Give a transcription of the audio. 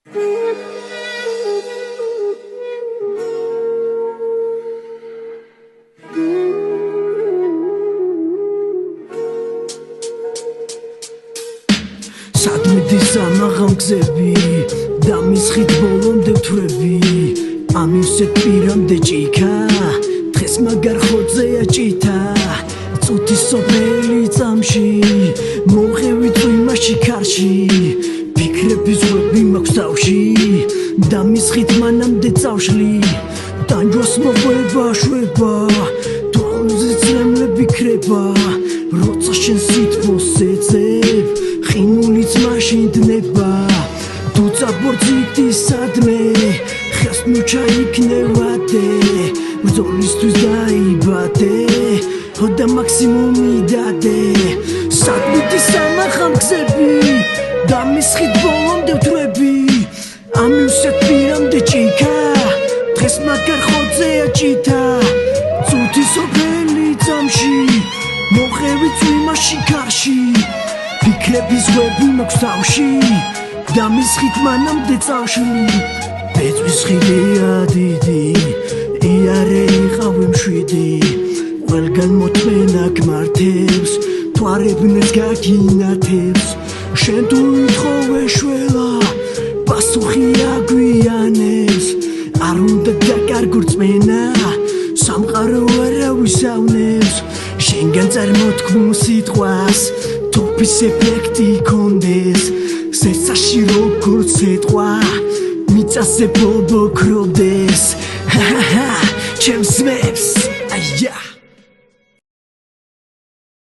სადმედის ამაღამ გზები და მისხით ბოლომდე ვთვრები ამისეთ პირამდე ჭიქა დღეს მაგარ ხოძეა ჭითა წუთის სოფელი წამში მოღევი წვიმაში ქარში ფიქრები ზღვები მაქვს თავში და მისხით მანამდე წავშლი ტანჯვას მოყვება შვება თვალზე წრემლები ქრება როცა შენ სითბოს ეძებ ყინულიც მაშინ დნება თუ წაბორძიდი სადმე ხას ნუ ჩაიქნევადე ბრძოლისთვის დაიბადე და მაქსიმუმი დადე სადმედი სამახამ გზები და მისხით ბოლომდე ვთვრები ამისეთ პირამდე ჭიქა დღეს მაგარ ხოძეა ჭითა წუთის სოფელი წამში მოღევი წვიმაში ქარში ფიქრები ზღვები მაქვს თავში და მისხით მანამდე წავშლი ბეწვის ხილია დიდი იარე იყავი მშვიდი ყველგან მოთმენა გმართებს თვარებნეს გაგინათებს შენ თუ ითხოვე შველა პასუხი აგვიანებს არ უნდა დაკარგო რწმენა სამყარო არავის ავნებს შენგან წარმოთქმულ სიტყვას თოფის ეფექტი კონდეს სეცაში როგორც ეთყვა მიწაზე ბობოქრობდეს ჩემს მებს აია